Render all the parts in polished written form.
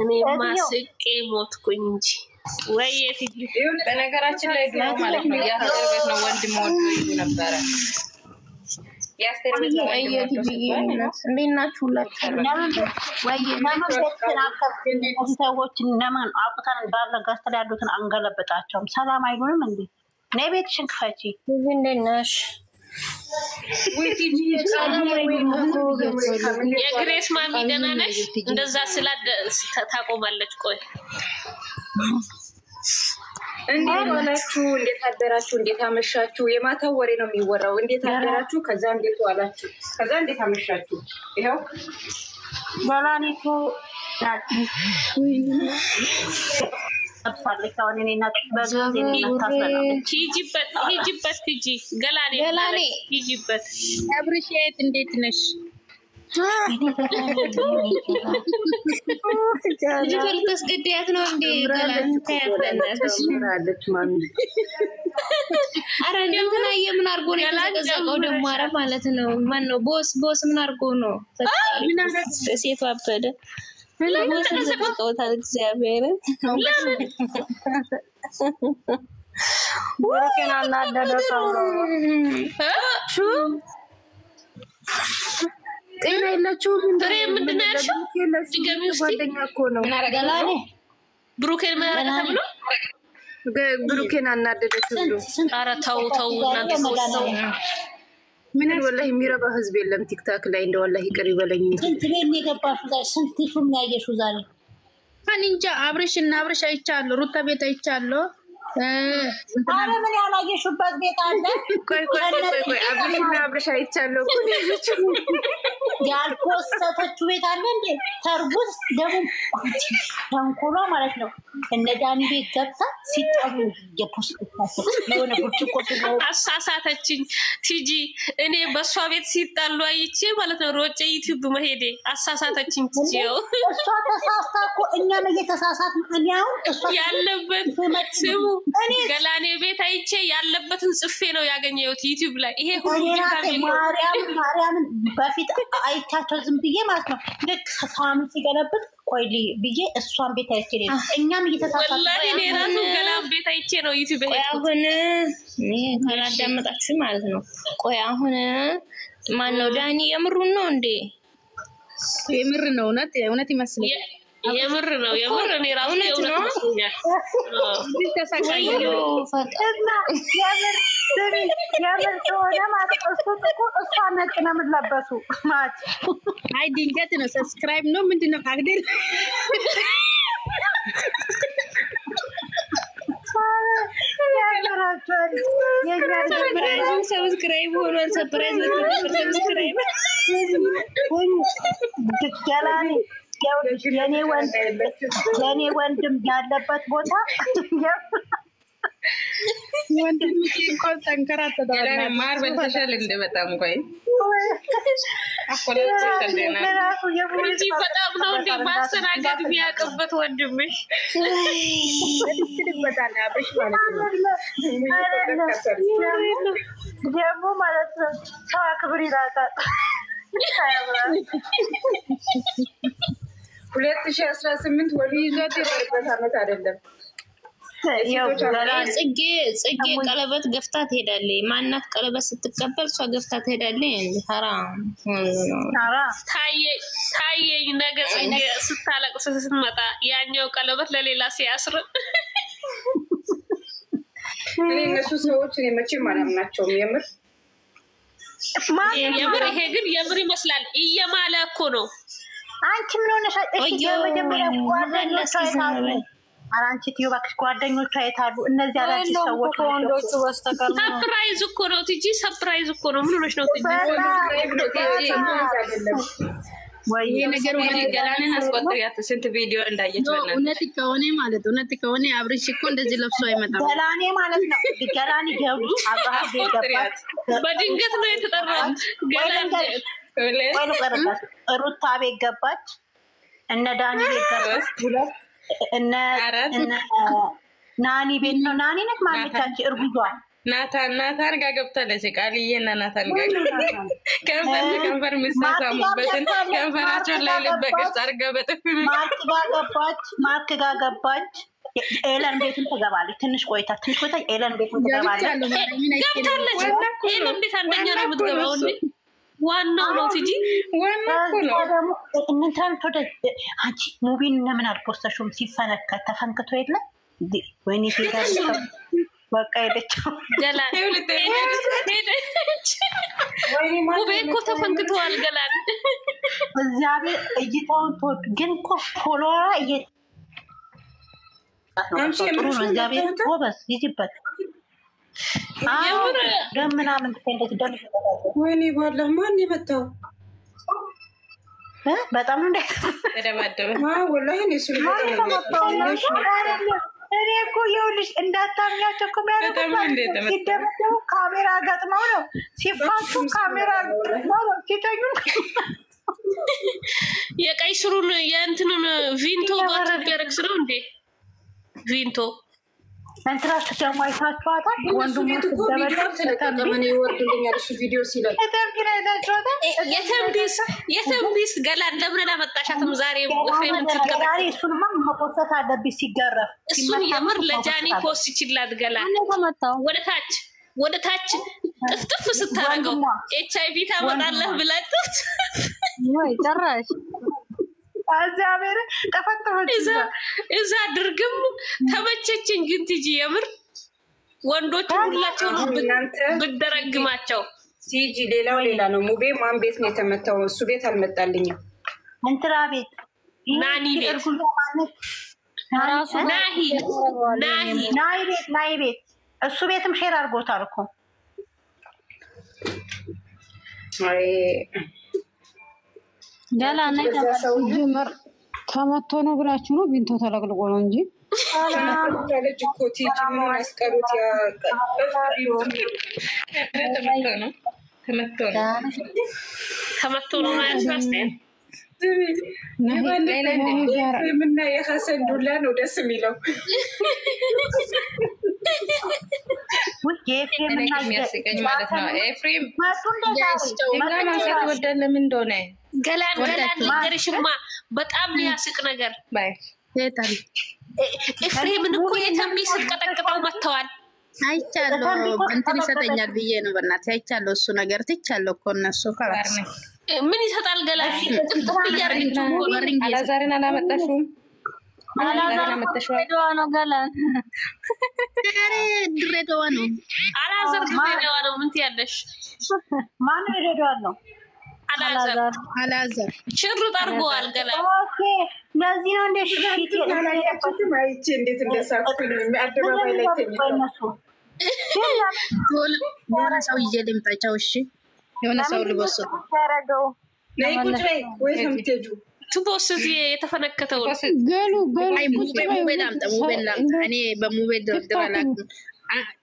እኔ ማስቄ ሞትኩኝ እንጂ ወይ የትጂ በነገራችን ላይ ድሮ ማለት ነው ያስተር ቤት ነው ወንድም ወንድ ይሉ ነበር ያስተር ቤት ነው የትጂ እንዴናችሁ ሁላችሁ ወይ ሰዎች እነማን አቁታን እንዳለ ጋስተላ ያሉትን አንገለበጣቸውም ሰላም አይሉንም እንዴ ነይ ቤትሽን ክፈቺ እንዴነሽ ወይቲጂ የግሬስ ማሚ ደህና ነሽ እንደዛ ስላደ ታቆማለች ቆይ እንዴት ዋላችሁ እንዴት አደራችሁ እንዴት አመሻችሁ የማታው ወሬ ነው የሚወራው እንዴት አደራችሁ ከዛ እንዴት ዋላችሁ ከዛ እንዴት አመሻችሁ ይሄው ባላኒቱ አጥፋለካውን እኔና በጋዜ ታሰራለች ሂጂበት ሂጂ ገላኔ ሂጂበት አብርሽት እንዴት ነሽ ይፈልክስ ግዴያት ነው እንዴ ገላን ታያለሽ ማሚ አረ እንትና የምን አርጎ ነው የተዘቀዘቀው ደሞ አረ ማለት ነው ማን ነው ቦስ ምን አርጎ ነው ሴቷ አበደ ቦስ ተዘቀቀውታል እግዚአብሔር ወርከና እናደረሰው ጤና የላችሁም ፍሬ ምንድነሽ ጓደኛ እኮ ነው ገላኔ ብሩኬን ማለት ተብሎ ብሩኬን አናደደችው ኧረ ተው እናንተ ሰው ምን ወላሂ የሚረባ ህዝብ የለም ቲክታክ ላይ እንደ ወላሂ ይቅር ይበለኝ ስንት ቤት የገባሽው ዛሬ ስንት ሹም ያየሽው ዛሬ አንንጃ አብርሽና አብርሽ አይቻለሁ ሩታ ቤት አይቻለሁ አረ ምን ያላየሽበት ቤት አለ ቆይ አብርሽ አይቻለሁ ያልፖስተችው ቤት አለ እንዴ ተርጉዝ ደግሞ ተንኮሏ ማለት ነው እነ ዳኒ ቤት ገብታ ሲጣሉ የፖስት የሆነ ብርጭቆ አሳሳተችኝ ቲጂ እኔ በሷ ቤት ሲጣሉ አይቼ ማለት ነው ሮጬ ዩቲዩብ መሄዴ አሳሳተችኝ ቲጂው እሷ ተሳስታ እኮ እኛም እየተሳሳትን እኔ አሁን እሷ ያለበት ስሙ ገላኔ ቤት አይቼ ያለበትን ጽፌ ነው ያገኘሁት ዩቲዩብ ላይ ይሄ ሁሉ ማርያም በፊት አይቻቸው ዝም ብዬ ማለት ነው ልክ ሳምንት ሲገለብጥ ቆይ ብዬ እሷን ቤት አይቼ ነው እኛም እየተሳሳትን ወላሂ እኔ ራሱ ገላን ቤት አይቼ ነው ዩቲዩብ ላይ አሁን እኔ ካላዳመጣችሁ ማለት ነው ቆይ አሁን ማን ነው ዳኒ የምሩን ነው እንዴ የምር ነው እውነት ይመስላል የምር ነው እኔ ራሱ የእውነት መስሎኛል ተሳካዩ ፈቀና የምር ተሆነ ማለት እሷ ነጭ ነው የምትለበሱ ማች አይ ድንገት ነው ሰብስክራይብ ነው ምንድነው ካግደል ሰብስክራይብ ሆኗል ሰብስክራይብ ገላኔ የኔ ወንድም ያለበት ቦታ ወንድም እንኳን ተንከራተተ ማር በተሻለ እንደመጣም ቆይ እንጂ በጣም ነው እንደ ማስተናገድ የሚያውቅበት ወንድምሽ ደግሞ ማለት ነው ሰው አክብር ይላታል 2018 ወዲህ ይዟት የነበረበት አመት አይደለም ጽጌ ቀለበት ገፍታ ትሄዳለች ማናት ቀለበት ስትቀበል እሷ ገፍታ ትሄዳለች ታየኝ ነገ ጽጌ ስታለቅስ ስትመጣ ያኛው ቀለበት ለሌላ ሲያስር እኔ እነሱ ሰዎች እኔ መቼም አላምናቸውም የምር ይሄ ግን የምር ይመስላል እየማለ እኮ ነው አንቺ ምን ሆነሽ መጀመሪያ ጓደኞቿ አይታሉ አራንቺ ትዩባክሽ ጓደኞቿ አይታሉ እነዚህ አራንቺ ሰዎች ወንዶቹ በስተቀር ሰርፕራይዝ እኮ ነው ቲጂ ሰርፕራይዝ እኮ ነው ምን ሆነሽ ነው ቲጂ ወይ ነገር ወደ ገላንን አስቆጥሪያት ስንት ቪዲዮ እንዳየች ወና እውነት ከሆነ አብርሽ እኮ እንደዚህ ለብሶ አይመጣም ገላኔ ማለት ነው ገላኔ ገብሩ አብርሃም ገባች በድንገት ነው የተጠራው ገላኔ ሩታ ቤት ገባች እነ ዳኒ ቤት ገባች እነ ናኒ ቤት ነው ናኒ ነክ ማለቻች እርጉዟ ናታን ጋር ገብታለች። ቃልዬና ናታን ጋር ከንፈር የሚሳሳሙበትን ከንፈራቸውን ላይ ልበቀስ አድርጋ በጥፊ ማርክ ጋር ገባች። ኤለን ቤትን ትገባለች። ትንሽ ቆይታ ኤለን ቤትን ትገባለች። ገብታለች። ኤለን ቤት አንደኛ ነው የምትገባው እንዴ? ዋናው ነው ትጂ ደግሞ እንትን ወደ አንቺ ሙቪን ለምን አልፖስተሽም? ሲፈነከት ተፈንክቶ የለ ወይኔ ሄዳለች። በቃ ሄደች። ገላን ሙቤ እኮ ተፈንክተዋል። ገላን እግዚአብሔር እይታውን ተወዱ። ግን እኮ ፎሎወራ ጥሩ ነው። እግዚአብሔር ጎበዝ ይጅበት። ደም ምናምን እንደዚህ ወይኔ ባላ ማን የመጣው በጣም እንደ ተደባደበ። ወላሂ እኔ እሱ እኔ እኮ ይኸውልሽ እንዳታምኛቸው እኮ የሚያደርጉት ሲደበደቡ ካሜራ ገጥመው ነው፣ ሲፋቱ ካሜራ ገጥመው ነው፣ ሲተኙ የቀይ ስሩን የእንትኑን ቪንቶ ጋር ቢያረክስ ነው እንዴ? ቪንቶ እንትራስ ደግሞ አይታችኋታል። ወንድሙ ተለቀቀመን ይወርድልኛል እሱ ቪዲዮ ሲለቅ የተንቢስ ገላን ለምን አላመጣሻትም ዛሬ? ፍሬምን ዛሬ እሱንማ መቆሰት አለብሽ ሲገረፍ። እሱን የምር ለጃኒ ፖስት ይችላል። ገላን ወደ ታች ጥፍጥፍ ስታረገው ኤችአይቪ ታመጣለህ ብላችሁት ወይ ጨራሽ እግዚአብሔር ተፈተፈች። እዛ ድርግም ተመቸችኝ። ግን ትጂ የምር ወንዶች ሁላቸው ነው ብደረግማቸው። ሲጂ ሌላ ነው። ሙቤ ማን ቤት ነው የተመታው? እሱ ቤት አልመጣልኝም። እንትና ቤት ናኒ ቤት ናሂ ቤት እሱ ቤትም ሼር አድርጎታል እኮ ገላን ጀመር ተመቶ ነው ብላችሁ ነው? ቢንቶ ተለቅልቆ ነው እንጂ ልጅ እኮ ቲጂ ምን ያስቀሩት ተመቶ ነው ያስፈስተ ምና የሐሰን ዱላ ነው ደስ የሚለው። የሚያስቀኝ ማለት ነው። ኤፍሬም ድንጋይ ማንሳት ወደለ ምን እንደሆነ ገላን ነገርሽማ በጣም ያስቅ ነገር ኤፍሬምን እኮ የተንቢ ስትቀጠቅጠው መጥተዋል። አይቻለሁ እንትን ይሰጠኛል ብዬ ነው። በእናትህ አይቻለሁ። እሱ ነገር ትቻለሁ እኮ እነሱ ከላስ ምን ይሰጣል? ገላን ጥፍጥፍ እያደረገችው አላዛርን አላመጣሽውም? ድሬዳዋ ነው ገላን ድሬዳዋ ነው። አላዛር ድሬዳዋ ነው። ምን ትያለሽ? ማን ድሬዳዋ ነው? አላዛር ሽሩጥ አድርገዋል። ገላን ኦኬ ለዚህ ነው እንደ ሽሪጥ ማይቼ እንዴት እንደሳኩኝ አደባባይ ላይ ተኝተው የሆነ ሰው ይዤ ልምጣቸው። እሺ የሆነ ሰው ልበሱ ያረገው ነይ ቁጭ በይ ወይ ከምትሄዱ ትቦስት የተፈነከተው ገሉ አይ ሙቤ ላምጣ። እኔ በሙቤ ድረላክ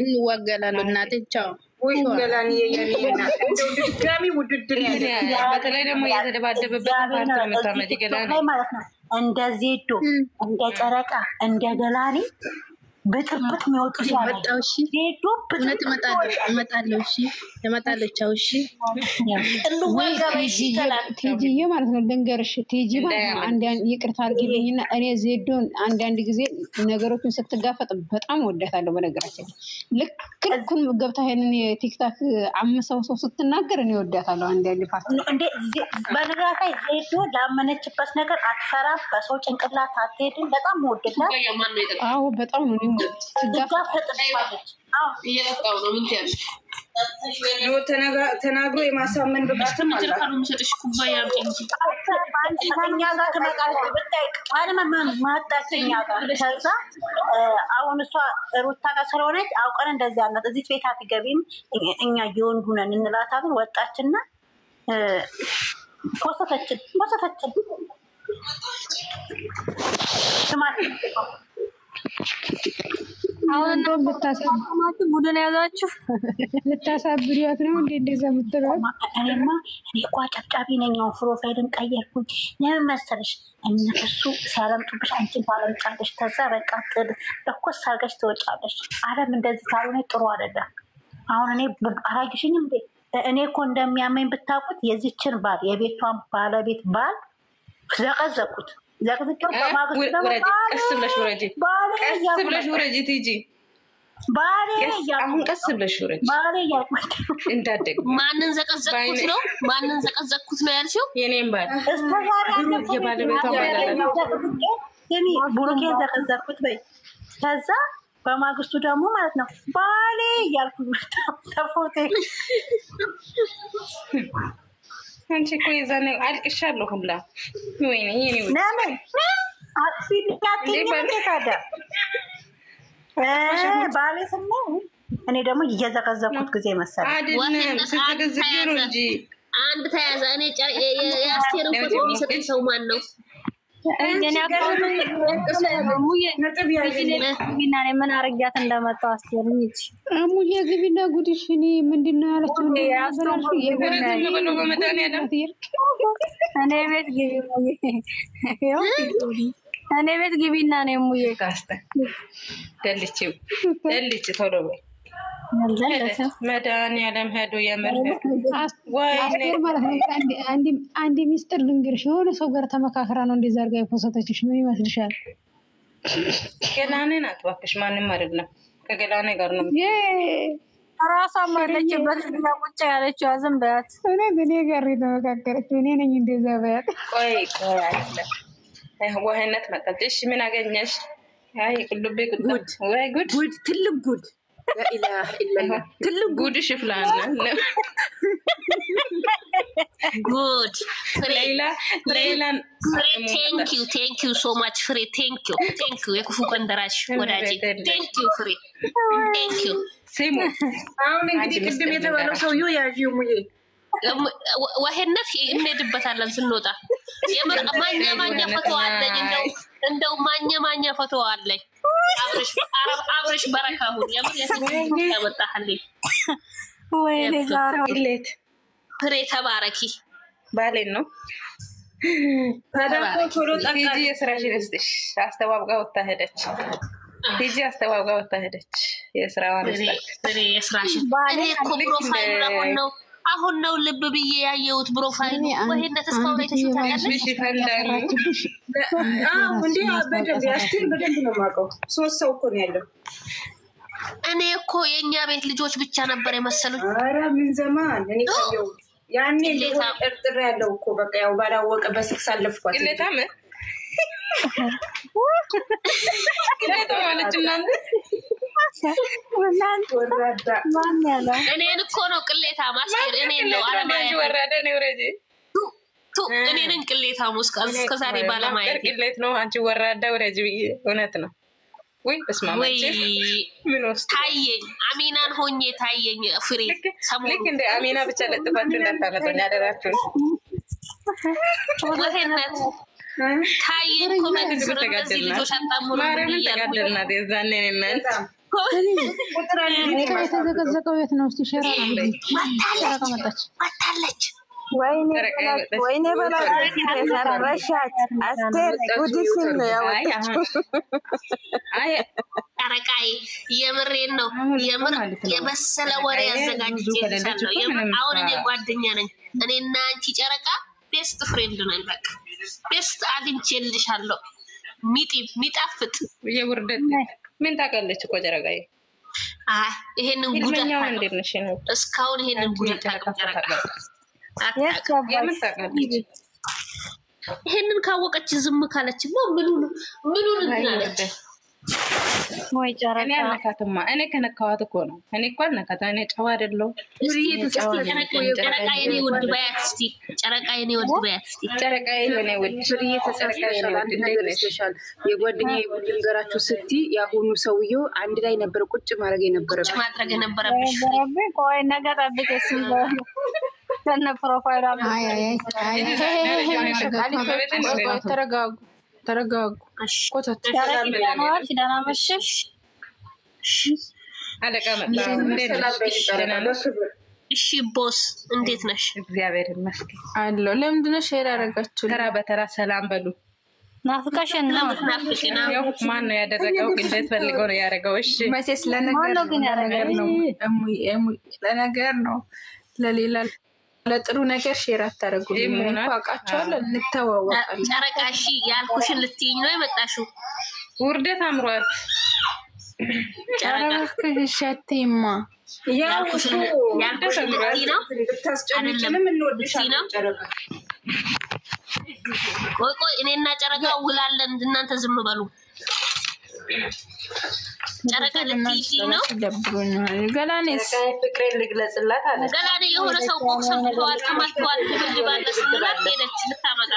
እንዋገላለን። እናቴ ቻው ወይ ገላን የየኔና እንደው ድጋሚ ውድድር ያለ በተለይ ደግሞ የተደባደበበት ፓርት ነው የምታመጪ ገላን ማለት ነው። እንደ ዜዶ እንደ ጨረቃ እንደ ገላኔ በጥብጥ የሚወጡ ሲያመጣው እሺ ዜዶ እውነት እመጣለሁ። እሺ እመጣለሁ። ቻው እሺ ቲጂዬ ማለት ነው። ልንገርሽ ቲጂ ማለት ነው። አንዳንድ ይቅርታ አድርጊልኝና እኔ ዜዶን አንዳንድ ጊዜ ነገሮችን ስትጋፈጥ በጣም ወዳታለሁ። በነገራችን ልክልኩን ገብታ ይሄንን የቲክታክ አምሰው ሰው ስትናገር እኔ ወዳታለሁ። አንዳንድ ፓርት እንዴ በነገራችን ዜዶ ላመነችበት ነገር አትፈራም። በሰው ጭንቅላት አትሄድም። በጣም ወደዳ። አዎ በጣም ነው ትጋፈጥልሻለች። እየጠጣው ነው። ምን ትያለሽ? ተናግሮ የማሳመን ብቃትም አላት። ምሰጥሽ ኩባያ እንጂ ከኛ ጋር ትመጣለች። ብታይ ቃልመማን ማጣችኛ ጋር ከዛ አሁን እሷ ሩታ ጋር ስለሆነች አውቀን እንደዚህ ያለት እዚህ ቤት አትገቢም እኛ የወንዱ ነን እንላታለን። ወጣችና ፖስተችን ስማት አሁን እንደውም ልታሳብዱ ቡድን ያዛችሁ ልታሳብዱት ነው እንዴ? እንደዛ የምትለው እኔማ እኔ እኮ አጨብጫቢ ነኝ። ፕሮፋይልን ቀየርኩኝ። ለምን መሰለሽ? እነሱ ሲያለምጡብሽ አንቺን ታለምጫለሽ። ከዛ በቃ ለኮስ አድርገሽ ትወጫለሽ። ዓለም እንደዚህ ካልሆነ ጥሩ አይደለም። አሁን እኔ አላየሽኝም እንዴ? እኔ እኮ እንደሚያመኝ ብታውቁት የዚችን ባል የቤቷን ባለቤት ባል ዘቀዘቁት። ዘቅዝቄው በማግስቱ ደግሞ ቀስ ብለሽ ውረጂ፣ ቀስ ብለሽ ውረጂ ቲጂ ባሌ አሁን ቀስ ብለሽ ውረጂ። ባሌ ያልኩት እንዳደግ ማንን ዘቀዘቅኩት ነው? ማንን ዘቀዘቅኩት ነው ያልሽው? የኔን ባል እስተዛሬ የባለቤቷ ባል የኔ ቡሩኬ ዘቀዘቅኩት በይ። ከዛ በማግስቱ ደግሞ ማለት ነው ባሌ ያልኩት ተፎቴ አንቺ እኮ የዛኔ አልቅሻለሁ ሁላ። ወይኔ የኔ ለምን አጥፊት ያትኝ ታዳ ባሌ ስሙ እኔ ደግሞ እየዘቀዘቁት ጊዜ መሰለኝ አይደለም ስትገዝጊ ነው እንጂ አንድ ተያዘ። እኔ የአስቴርን ፎቶ የሚሰጠኝ ሰው ማን ነው? ምን አረጊያት እንደመጣው አስቴር ልጅ ሙዬ ግቢና ጉድሽ። እኔ ምንድን ነው ያለችው? እኔ ቤት ግቢና ነው ሙዬ ደልችው ደልች ቶሎ በይ። መድኃኒዓለም ሄዶ የምር አስቴር ማለት ነው። አንድ ሚስጥር ልንገርሽ። የሆነ ሰው ጋር ተመካከራ ነው እንደዛ አድርጋ የፖሰተችሽ። ምን ይመስልሻል? ገላኔ ናት እባክሽ፣ ማንም አይደለም። ከገላኔ ጋር ነው ራሷ ማለችበት ቁጭ ያለችው። ዝም በያት። እኔ ጋር የተመካከረችው እኔ ነኝ። እንደዛ በያት። ቆይ አይደለም ወህነት መጣች። እሺ ምን አገኘሽ? አይ ቁልቤ ጉድ ወይ ጉድ ጉድ ትልቅ ጉድ ለኢላህ ኢላላህ ትልቅ ጉድ ሽፍላና ጉድ ሌላ ቴንክ ዩ ሶ ማች ፍሬ ቴንክ ዩ የክፉ ቀንደራሽ ወዳጄ ቴንክ ዩ ፍሬ ቴንክ ዩ ሲሙ አሁን እንግዲህ ቅድም የተባለው ሰውዬው ያዢው ሙዬ ወህነት እንሄድበታለን ስንወጣ። የምር ማኛ ፎቶ አለኝ። እንደው ማኛ ፎቶ አለኝ። አብረሽ በረካሁን የምር ያመጣህልኝ ወይ ኢሌት ፍሬ ተባረኪ። ባሌን ነው ታዳቆ ቶሎ ቲጂ የስራሽን እስጥሽ አስተዋብጋ ወጣ ሄደች። ቲጂ አስተዋብጋ ወጣ ሄደች። የስራዋን ፍሬ የስራሽን እኔ እኮ ፕሮፋይል አሁን ነው ልብ ብዬ ያየሁት ፕሮፋይል ወህነት እስካሁን አይተሽታለሽ? እሺ ፈንዳሪ እንዴ በደንብ ያስቲል በደንብ ነው የማውቀው። 3 ሰው እኮ ነው ያለው። እኔ እኮ የኛ ቤት ልጆች ብቻ ነበር የመሰሉኝ። ኧረ ምን ዘማን እኔ ካየው ያኔ ጥርጥር ያለው እኮ በቃ ያው ባላወቀ በስክስ አለፍኳት። ለታም ለታ ማለት እናንተ ወራዳ ማን ያለ እኔን እኮ ነው ቅሌታ ማስቴር እኔን ነው አለማየት ወራዳ ነው ወረጂ እኔን ቅሌታ ሙስካል እስከዛሬ ባለማየት ቅሌት ነው። አንቺ ወራዳ ወረጂ እውነት ነው ወይ? እስማማች ምን ወስጥ ታየኝ አሚናን ሆኜ ታየኝ ፍሬ ሰሞኑን ልክ እንደ አሚና ብቻ ለጥፋችሁ እንዳታመጡኝ አደራችሁ። ወህነት ታየኝ ኮሜንት ስር እንደዚህ ልጆች አጣሙሩ ተጋደልና ደዛኔ ነን ቁጥር አለ የተዘቀዘቀው የት ነው? እስቲ ሸራ መጣለች። ወይኔ በላችሁ የሰረሻት አስቴር ጉድሽን ነው ያወጣችው። ጨረቃዬ የምሬን ነው። የምር የበሰለ ወሬ ያዘጋጅቼልሻለሁ። አሁን እኔ ጓደኛ ነኝ። እኔና አንቺ ጨረቃ ቤስት ፍሬንድ ነን። በቃ ቤስት አግኝቼልሻለሁ። ሚጣፍጥ የውርደት ምን ታውቃለች እኮ ጨረቃዬ። ይሄንን ጉዳት እስካሁን ይሄንን ጉዳት ታውቃለች። ይሄንን ካወቀች ዝም ካለች ምኑን እንላለች? ወይ ጨረቃ እኔ አልነካትማ። እኔ ከነካዋት እኮ ነው። እኔ እኮ አልነካትም። እኔ ጨዋ አይደለሁ። ጨረቃ የኔ ውድ በያት እስቲ። ጨረቃ የኔ ውድ በያት እስቲ። ጨረቃ የኔ ውድ የጓደኛዬ ልንገራችሁ ስትይ የአሁኑ ሰውዬው አንድ ላይ ነበር ቁጭ ማድረግ የነበረብሽ። ቆይ ነገ ጠብቅ እሱን ከነ ፕሮፋይል ተረጋጉ። ኮተት ደህና መሸሽ። አለቃ መጣ። እሺ ቦስ እንዴት ነሽ? እግዚአብሔር ይመስገን አለው። ለምንድን ነው ሼር ያደረጋችሁ? ተራ በተራ ሰላም በሉ። ናፍቀሽን ነው ናፍቀሽና ማን ነው ያደረገው? እንዴት ፈልጎ ነው ያደረገው? እሺ መቼስ ለነገር ነው ለሌላ ለጥሩ ነገር ሼር አታደርጉልኝ። እኔ እኮ አውቃቸዋለሁ፣ እንተዋወቃለን። ጨረቃ እሺ ያልኩሽን ልትይኝ ነው የመጣሽው? ውርደት አምሯል። ጨረቃ ከሸቴማ ያልኩሽን ልትይኝ ነው? ብታስጨንቂንም እንወድሻለን ጨረቃ። ቆይ እኔና ጨረቃ ውላለን፣ እናንተ ዝም በሉ። ጨረቃ ልትይኝ ነው? ገላኔስ ፍቅሬን ልግለጽላት አለ። ገላኔ የሆነ ሰው ቦክስ ተዋል ተማቷል ትብልባለ ስንላት ሄደች ልታመጣ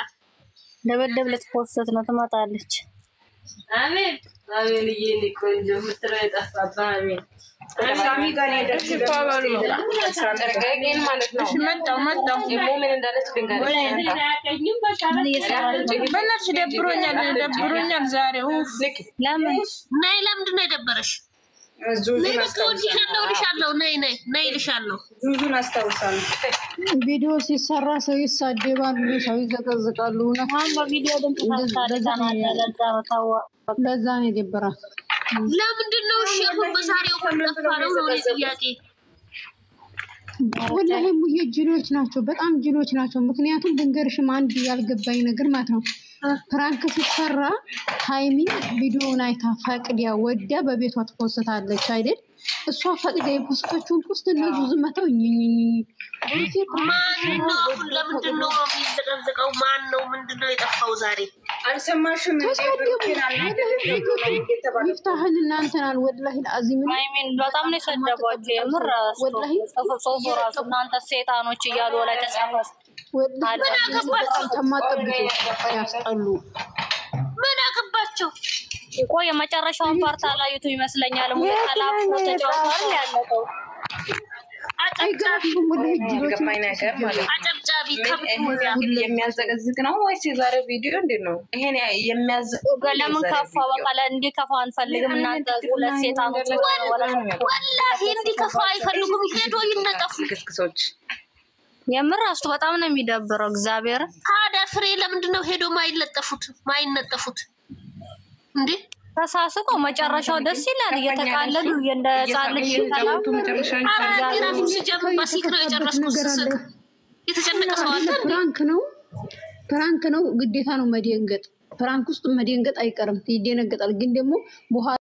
ደበደብ ልትፖስት ነው ትመጣለች። አሜን አሜን። ቆንጆ ምትራ የጠፋባ አሜን። ሳሚ ጋር ሄደች ተባባሉ ጨረቃዬን ማለት ነው። መጣው ምን እንዳለች ድንጋይ በእናትሽ ደብሮኛል ዛሬ። ለምን ነይ፣ ለምንድን ነው የደበረሽ? ዙዙን ልሻለሁ። ዙዙን አስታውሳለሁ። ቪዲዮ ሲሰራ ሰው ይሳደባሉ፣ ሰው ይዘቀዝቃሉ። በቪዲዮ ለዛ ነው የደበራት። ለምንድን ነው እሺ? አሁን በዛሬው ከጠፋ ነው ጥያቄ። ወላሂ ሙዬ ጅሎች ናቸው፣ በጣም ጅሎች ናቸው። ምክንያቱም ድንገርሽም አንድ ያልገባኝ ነገር ማለት ነው ፕራንክ ሲሰራ ሃይሚ ቪዲዮውን አይታ ፈቅዲያ ወዲያ በቤቷ ትፖስታለች አይደል? እሷ ፈቅዲያ የፖስቶቹን ፖስት እነሱ ዝመተው አሁን ለምንድን ነው የሚዘቀዘቀው? ማን ነው? ምንድን ነው የጠፋው ዛሬ? አልሰማሽም? ይፍታህን እናንተናል ወላሂ ለአዚም በጣም ነው የሰደቧቸው። የምር ወላሂ ጽሁፉ ራሱ እናንተ ሴጣኖች እያሉ ላይ ተጻፈ። ያስጠሉ። ምን አገባቸው? ቆይ የመጨረሻውን ፓርት አላዩት ይመስለኛል። ሙለታላፍ ተጫውቷል ያለቀው። አጨብጫቢ የሚያዘገዝግ ነው ወይስ የዛሬ ቪዲዮ እንዴት ነው? ይሄን ለምን ከፋ? በቃ እንዲከፋ አንፈልግም። እናንተ ሁለት ሴጣኖች ወላሂ እንዲከፋ አይፈልጉም። ሄዶ ይነጠፉ ክስክሶች። የምር አስቱ በጣም ነው የሚደብረው። እግዚአብሔር ታዲያ ፍሬ ለምንድን ነው ሄዶ ማይነጠፉት እንዴ? ተሳስቆ መጨረሻው ደስ ይላል። እየተቃለሉ እንደ ጻል ይተላሉ። ራሱ ሲጀምር በሲክ ነው የጨረስኩት። ስስቅ የተጨነቀ ሰው አለ። ፕራንክ ነው ግዴታ ነው መደንገጥ። ፕራንክ ውስጥ መደንገጥ አይቀርም፣ ይደነገጣል። ግን ደግሞ በኋላ